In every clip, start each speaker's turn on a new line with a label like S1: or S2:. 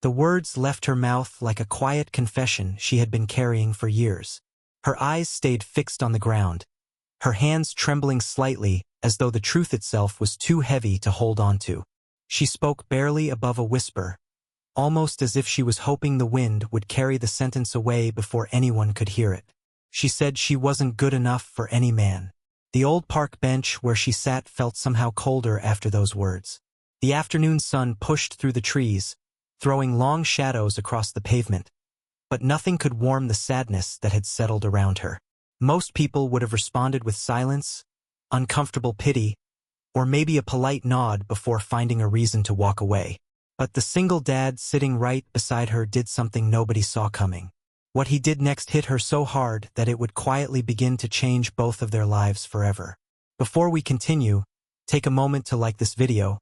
S1: The words left her mouth like a quiet confession she had been carrying for years. Her eyes stayed fixed on the ground, her hands trembling slightly as though the truth itself was too heavy to hold on to. She spoke barely above a whisper, almost as if she was hoping the wind would carry the sentence away before anyone could hear it. She said she wasn't good enough for any man. The old park bench where she sat felt somehow colder after those words. The afternoon sun pushed through the trees, throwing long shadows across the pavement. But nothing could warm the sadness that had settled around her. Most people would have responded with silence, uncomfortable pity, or maybe a polite nod before finding a reason to walk away. But the single dad sitting right beside her did something nobody saw coming. What he did next hit her so hard that it would quietly begin to change both of their lives forever. Before we continue, take a moment to like this video,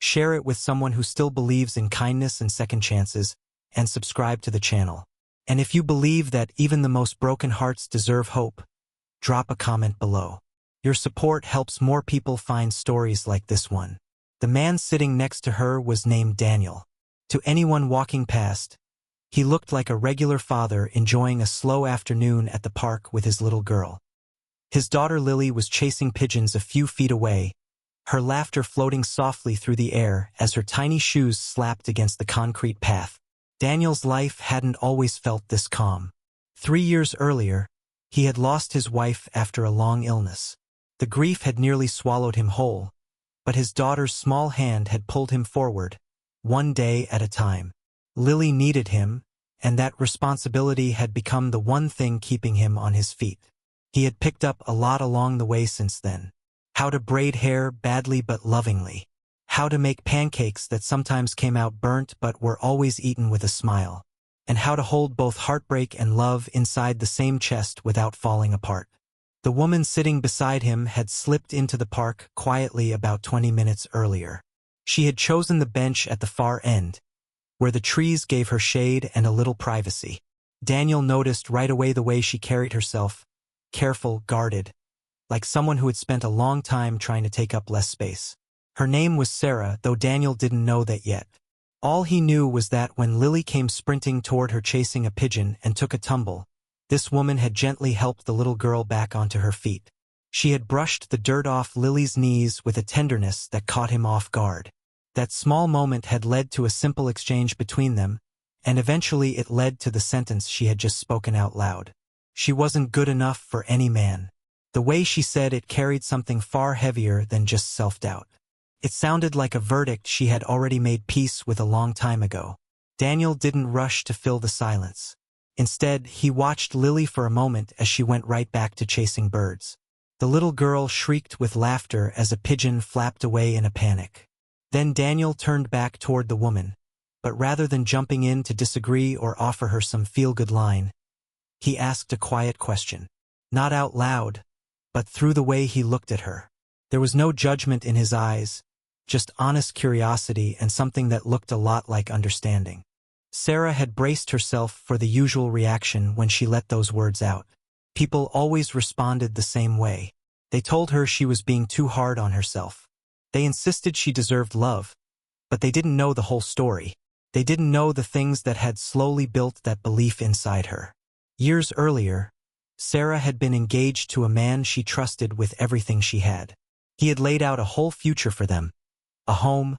S1: share it with someone who still believes in kindness and second chances, and subscribe to the channel. And if you believe that even the most broken hearts deserve hope, drop a comment below. Your support helps more people find stories like this one. The man sitting next to her was named Daniel. To anyone walking past, he looked like a regular father enjoying a slow afternoon at the park with his little girl. His daughter Lily was chasing pigeons a few feet away, her laughter floating softly through the air as her tiny shoes slapped against the concrete path. Daniel's life hadn't always felt this calm. 3 years earlier, he had lost his wife after a long illness. The grief had nearly swallowed him whole, but his daughter's small hand had pulled him forward, one day at a time. Lily needed him, and that responsibility had become the one thing keeping him on his feet. He had picked up a lot along the way since then. How to braid hair badly but lovingly. How to make pancakes that sometimes came out burnt but were always eaten with a smile. And how to hold both heartbreak and love inside the same chest without falling apart. The woman sitting beside him had slipped into the park quietly about 20 minutes earlier. She had chosen the bench at the far end, where the trees gave her shade and a little privacy. Daniel noticed right away the way she carried herself, careful, guarded, like someone who had spent a long time trying to take up less space. Her name was Sarah, though Daniel didn't know that yet. All he knew was that when Lily came sprinting toward her chasing a pigeon and took a tumble, this woman had gently helped the little girl back onto her feet. She had brushed the dirt off Lily's knees with a tenderness that caught him off guard. That small moment had led to a simple exchange between them, and eventually it led to the sentence she had just spoken out loud. She wasn't good enough for any man. The way she said it carried something far heavier than just self-doubt. It sounded like a verdict she had already made peace with a long time ago. Daniel didn't rush to fill the silence. Instead, he watched Lily for a moment as she went right back to chasing birds. The little girl shrieked with laughter as a pigeon flapped away in a panic. Then Daniel turned back toward the woman, but rather than jumping in to disagree or offer her some feel-good line, he asked a quiet question. Not out loud, but through the way he looked at her. There was no judgment in his eyes, just honest curiosity and something that looked a lot like understanding. Sarah had braced herself for the usual reaction when she let those words out. People always responded the same way. They told her she was being too hard on herself. They insisted she deserved love, but they didn't know the whole story. They didn't know the things that had slowly built that belief inside her. Years earlier, Sarah had been engaged to a man she trusted with everything she had. He had laid out a whole future for them. A home,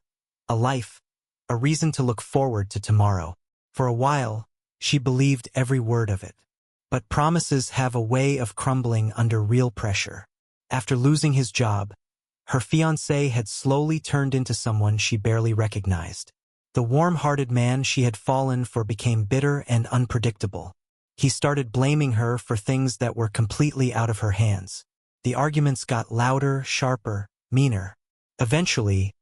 S1: a life, a reason to look forward to tomorrow. For a while, she believed every word of it. But promises have a way of crumbling under real pressure. After losing his job, her fiancé had slowly turned into someone she barely recognized. The warm-hearted man she had fallen for became bitter and unpredictable. He started blaming her for things that were completely out of her hands. The arguments got louder, sharper, meaner. Eventually,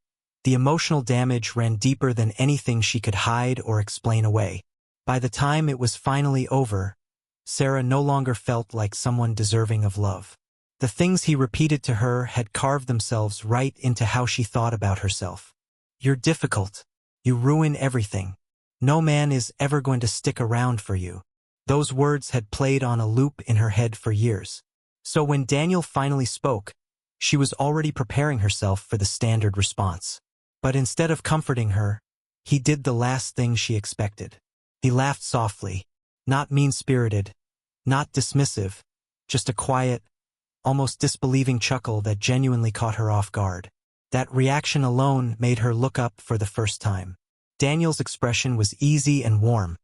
S1: the emotional damage ran deeper than anything she could hide or explain away. By the time it was finally over, Sarah no longer felt like someone deserving of love. The things he repeated to her had carved themselves right into how she thought about herself. You're difficult. You ruin everything. No man is ever going to stick around for you. Those words had played on a loop in her head for years. So when Daniel finally spoke, she was already preparing herself for the standard response. But instead of comforting her, He did the last thing she expected. He laughed softly, not mean-spirited, not dismissive, just a quiet, almost disbelieving chuckle that genuinely caught her off guard. That reaction alone made her look up for the first time. Daniel's expression was easy and warm,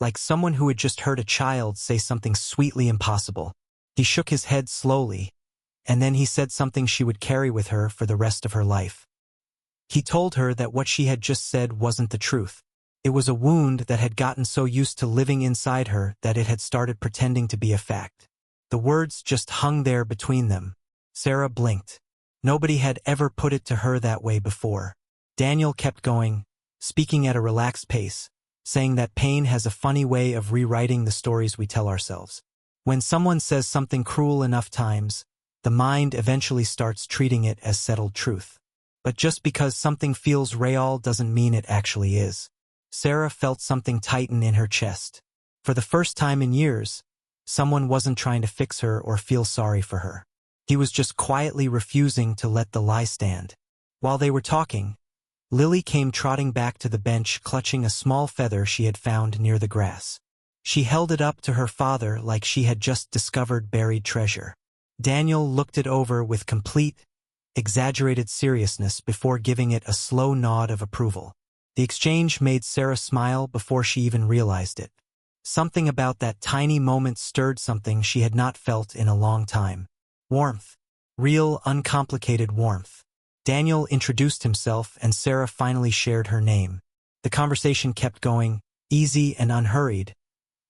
S1: like someone who had just heard a child say something sweetly impossible. He shook his head slowly, and then he said something she would carry with her for the rest of her life. He told her that what she had just said wasn't the truth. It was a wound that had gotten so used to living inside her that it had started pretending to be a fact. The words just hung there between them. Sarah blinked. Nobody had ever put it to her that way before. Daniel kept going, speaking at a relaxed pace, saying that pain has a funny way of rewriting the stories we tell ourselves. When someone says something cruel enough times, the mind eventually starts treating it as settled truth. But just because something feels real doesn't mean it actually is. Sarah felt something tighten in her chest. For the first time in years, someone wasn't trying to fix her or feel sorry for her. He was just quietly refusing to let the lie stand. While they were talking, Lily came trotting back to the bench clutching a small feather she had found near the grass. She held it up to her father like she had just discovered buried treasure. Daniel looked it over with complete, exaggerated seriousness before giving it a slow nod of approval. The exchange made Sarah smile before she even realized it. Something about that tiny moment stirred something she had not felt in a long time. Warmth. Real, uncomplicated warmth. Daniel introduced himself and Sarah finally shared her name. The conversation kept going, easy and unhurried,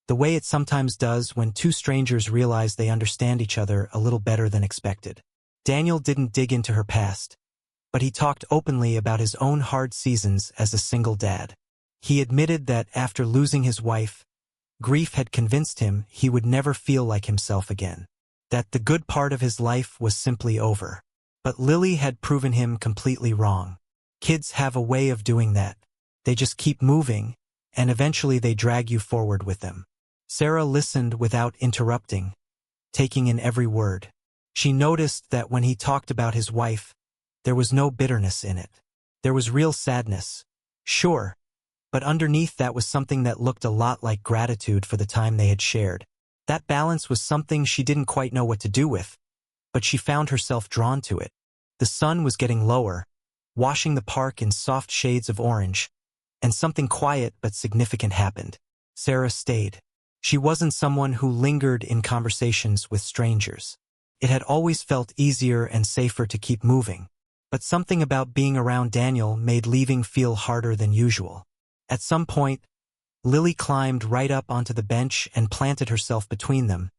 S1: the way it sometimes does when two strangers realize they understand each other a little better than expected. Daniel didn't dig into her past, but he talked openly about his own hard seasons as a single dad. He admitted that after losing his wife, grief had convinced him he would never feel like himself again, that the good part of his life was simply over. But Lily had proven him completely wrong. Kids have a way of doing that. They just keep moving, and eventually they drag you forward with them. Sarah listened without interrupting, taking in every word. She noticed that when he talked about his wife, there was no bitterness in it. There was real sadness, sure, but underneath that was something that looked a lot like gratitude for the time they had shared. That balance was something she didn't quite know what to do with, but she found herself drawn to it. The sun was getting lower, washing the park in soft shades of orange, and something quiet but significant happened. Sarah stayed. She wasn't someone who lingered in conversations with strangers. It had always felt easier and safer to keep moving, but something about being around Daniel made leaving feel harder than usual. At some point, Lily climbed right up onto the bench and planted herself between them,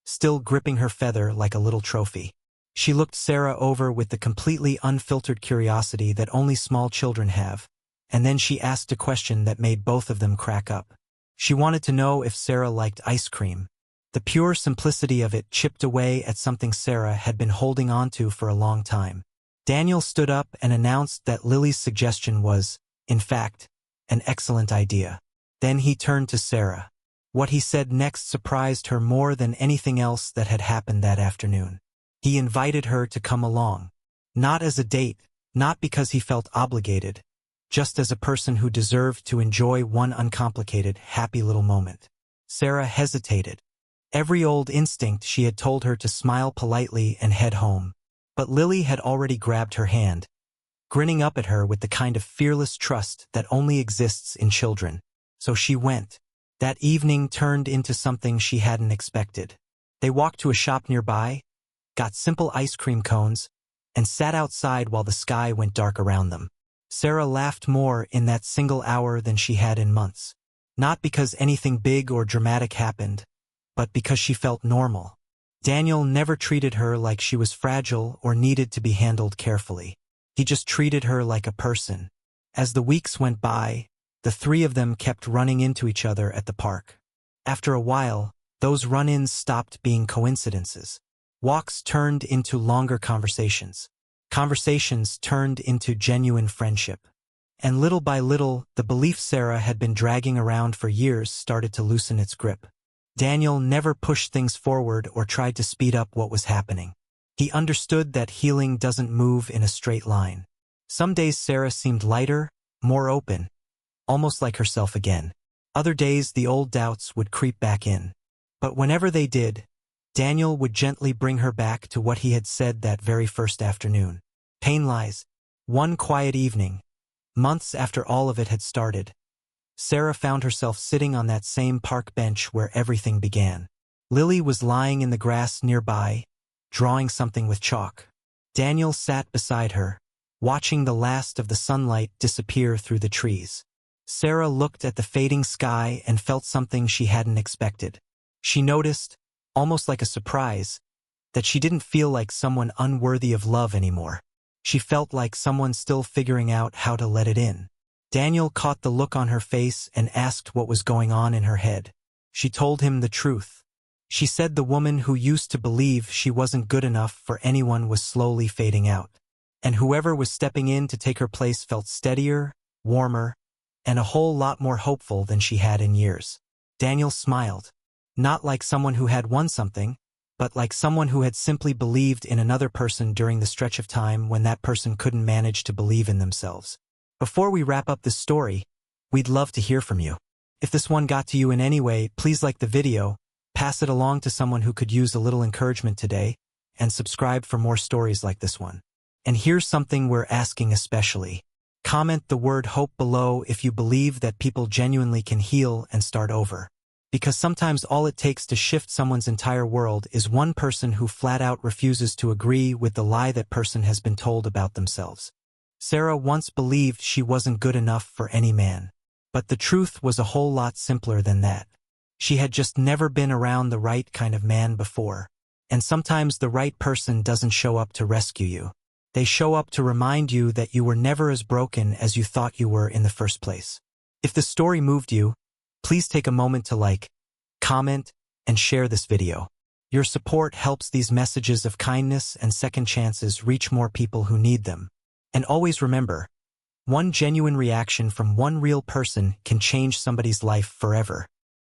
S1: still gripping her feather like a little trophy. She looked Sarah over with the completely unfiltered curiosity that only small children have, and then she asked a question that made both of them crack up. She wanted to know if Sarah liked ice cream. The pure simplicity of it chipped away at something Sarah had been holding on to for a long time. Daniel stood up and announced that Lily's suggestion was, in fact, an excellent idea. Then he turned to Sarah. What he said next surprised her more than anything else that had happened that afternoon. He invited her to come along. Not as a date, not because he felt obligated, just as a person who deserved to enjoy one uncomplicated, happy little moment. Sarah hesitated. Every old instinct she had told her to smile politely and head home. But Lily had already grabbed her hand, grinning up at her with the kind of fearless trust that only exists in children. So she went. That evening turned into something she hadn't expected. They walked to a shop nearby, got simple ice cream cones, and sat outside while the sky went dark around them. Sarah laughed more in that single hour than she had in months. Not because anything big or dramatic happened, but because she felt normal. Daniel never treated her like she was fragile or needed to be handled carefully. He just treated her like a person. As the weeks went by, the three of them kept running into each other at the park. After a while, those run-ins stopped being coincidences. Walks turned into longer conversations. Conversations turned into genuine friendship. And little by little, the belief Sarah had been dragging around for years started to loosen its grip. Daniel never pushed things forward or tried to speed up what was happening. He understood that healing doesn't move in a straight line. Some days Sarah seemed lighter, more open, almost like herself again. Other days the old doubts would creep back in. But whenever they did, Daniel would gently bring her back to what he had said that very first afternoon. Pain lies. One quiet evening, months after all of it had started, Sarah found herself sitting on that same park bench where everything began. Lily was lying in the grass nearby, drawing something with chalk. Daniel sat beside her, watching the last of the sunlight disappear through the trees. Sarah looked at the fading sky and felt something she hadn't expected. She noticed, almost like a surprise, that she didn't feel like someone unworthy of love anymore. She felt like someone still figuring out how to let it in. Daniel caught the look on her face and asked what was going on in her head. She told him the truth. She said the woman who used to believe she wasn't good enough for anyone was slowly fading out. And whoever was stepping in to take her place felt steadier, warmer, and a whole lot more hopeful than she had in years. Daniel smiled. Not like someone who had won something, but like someone who had simply believed in another person during the stretch of time when that person couldn't manage to believe in themselves. Before we wrap up this story, we'd love to hear from you. If this one got to you in any way, please like the video, pass it along to someone who could use a little encouragement today, and subscribe for more stories like this one. And here's something we're asking especially. Comment the word hope below if you believe that people genuinely can heal and start over. Because sometimes all it takes to shift someone's entire world is one person who flat out refuses to agree with the lie that person has been told about themselves. Sarah once believed she wasn't good enough for any man. But the truth was a whole lot simpler than that. She had just never been around the right kind of man before. And sometimes the right person doesn't show up to rescue you. They show up to remind you that you were never as broken as you thought you were in the first place. If the story moved you, please take a moment to like, comment, and share this video. Your support helps these messages of kindness and second chances reach more people who need them. And always remember, one genuine reaction from one real person can change somebody's life forever.